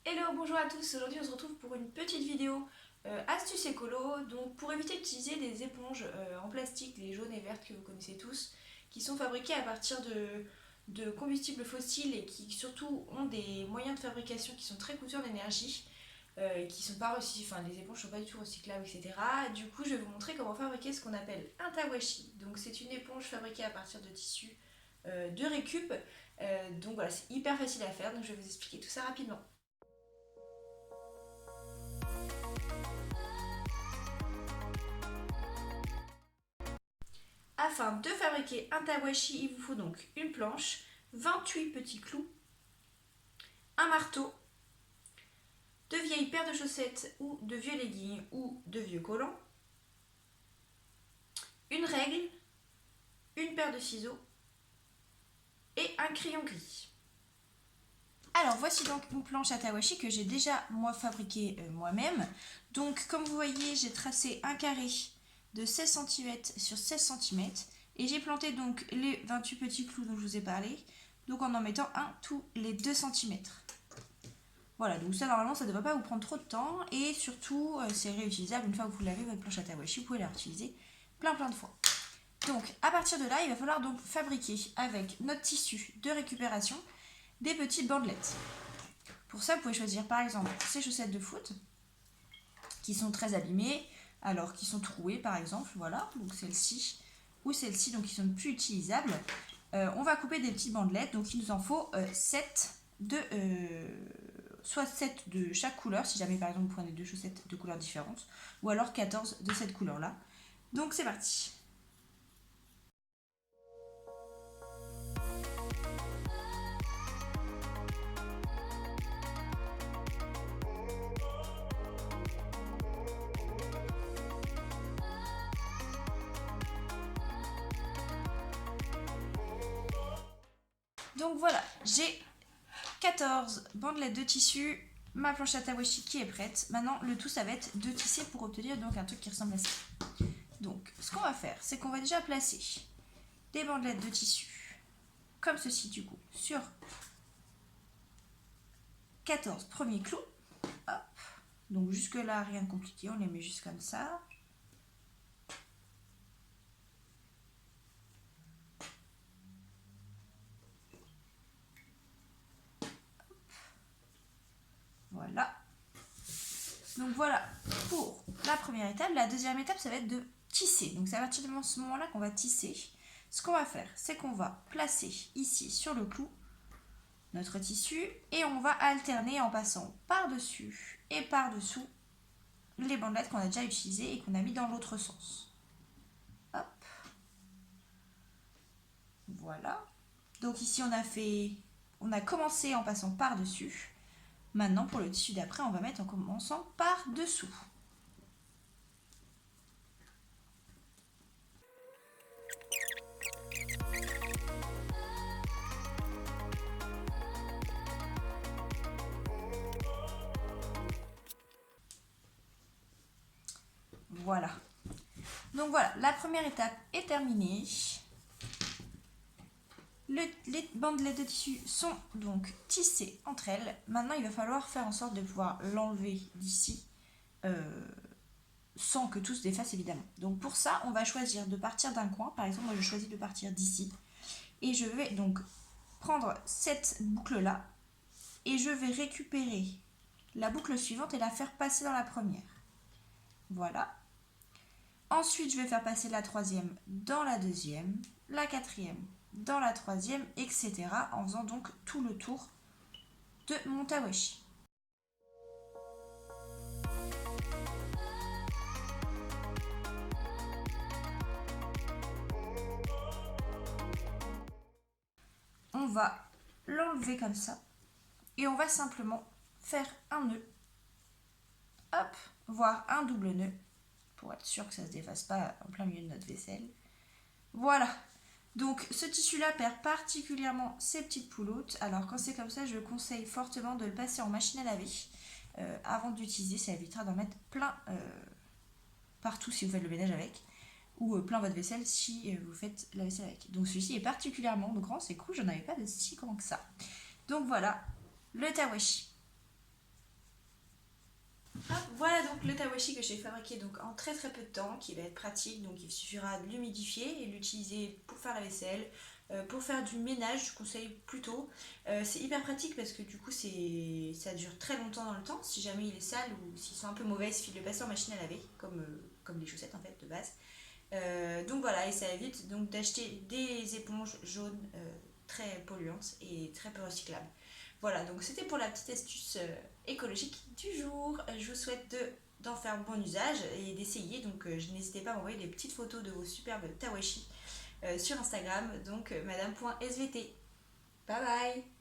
Hello, bonjour à tous, aujourd'hui on se retrouve pour une petite vidéo astuce écolo, donc pour éviter d'utiliser des éponges en plastique, les jaunes et vertes que vous connaissez tous, qui sont fabriquées à partir de combustibles fossiles et qui surtout ont des moyens de fabrication qui sont très coûteux en énergie, et qui sont pas enfin les éponges sont pas du tout recyclables, etc. Du coup je vais vous montrer comment fabriquer ce qu'on appelle un tawashi, donc c'est une éponge fabriquée à partir de tissus de récup, donc voilà c'est hyper facile à faire, donc je vais vous expliquer tout ça rapidement. Afin de fabriquer un tawashi, il vous faut donc une planche, 28 petits clous, un marteau, de vieilles paires de chaussettes ou de vieux leggings ou de vieux collants, une règle, une paire de ciseaux et un crayon gris. Alors voici donc une planche à tawashi que j'ai déjà moi fabriquée moi-même. Donc comme vous voyez, j'ai tracé un carré de 16 cm sur 16 cm et j'ai planté donc les 28 petits clous dont je vous ai parlé, donc en mettant un tous les 2 cm. Voilà, donc ça normalement ça ne devrait pas vous prendre trop de temps et surtout c'est réutilisable une fois que vous l'avez votre planche à tawashi, vous pouvez la réutiliser plein de fois. Donc à partir de là, il va falloir donc fabriquer avec notre tissu de récupération des petites bandelettes. Pour ça, vous pouvez choisir par exemple ces chaussettes de foot qui sont très abîmées, alors qui sont trouées par exemple, voilà, donc celle-ci ou celle-ci, donc qui sont plus utilisables. On va couper des petites bandelettes, donc il nous en faut 7 soit 7 de chaque couleur, si jamais par exemple vous prenez deux chaussettes de couleurs différentes, ou alors 14 de cette couleur-là. Donc c'est parti. Donc voilà, j'ai 14 bandelettes de tissu, ma planche à tawashi qui est prête. Maintenant, le tout, ça va être de tisser pour obtenir donc un truc qui ressemble à ça. Donc, ce qu'on va faire, c'est qu'on va déjà placer des bandelettes de tissu, comme ceci du coup, sur 14 premiers clous. Hop. Donc jusque là, rien de compliqué, on les met juste comme ça. Voilà. Donc voilà pour la première étape. La deuxième étape, ça va être de tisser. Donc c'est à partir de ce moment-là qu'on va tisser. Ce qu'on va faire, c'est qu'on va placer ici sur le clou notre tissu et on va alterner en passant par-dessus et par-dessous les bandelettes qu'on a déjà utilisées et qu'on a mis dans l'autre sens. Hop. Voilà. Donc ici on a commencé en passant par-dessus. Maintenant pour le tissu d'après, on va mettre en commençant par-dessous. Voilà. Donc voilà, la première étape est terminée. Les bandelettes de tissu sont donc tissées entre elles. Maintenant, il va falloir faire en sorte de pouvoir l'enlever d'ici sans que tout se défasse évidemment. Donc pour ça, on va choisir de partir d'un coin. Par exemple, moi je choisis de partir d'ici. Et je vais donc prendre cette boucle-là et je vais récupérer la boucle suivante et la faire passer dans la première. Voilà. Ensuite, je vais faire passer la troisième dans la deuxième, la quatrième dans la troisième, etc. en faisant donc tout le tour de mon tawashi. On va l'enlever comme ça et on va simplement faire un nœud, hop, voire un double nœud pour être sûr que ça ne se défasse pas en plein milieu de notre vaisselle. Voilà. Donc ce tissu-là perd particulièrement ses petites pouloutes. Alors quand c'est comme ça, je conseille fortement de le passer en machine à laver avant d'utiliser. Ça évitera d'en mettre plein partout si vous faites le ménage avec. Ou plein votre vaisselle si vous faites la vaisselle avec. Donc celui-ci est particulièrement grand, c'est cool, j'en avais pas de si grand que ça. Donc voilà, le tawashi. Hop, voilà donc le tawashi que j'ai fabriqué donc en très très peu de temps, qui va être pratique. Donc il suffira de l'humidifier et l'utiliser pour faire la vaisselle, pour faire du ménage, je conseille plutôt. C'est hyper pratique parce que du coup ça dure très longtemps dans le temps. Si jamais il est sale ou s'ils sont un peu mauvais, il suffit de le passer en machine à laver, comme les chaussettes en fait de base. Donc voilà, et ça évite donc d'acheter des éponges jaunes très polluantes et très peu recyclables. Voilà, donc c'était pour la petite astuce écologique du jour. Je vous souhaite d'en faire bon usage et d'essayer. Donc n'hésitez pas à m'envoyer des petites photos de vos superbes tawashi sur Instagram, donc madame.svt. Bye bye.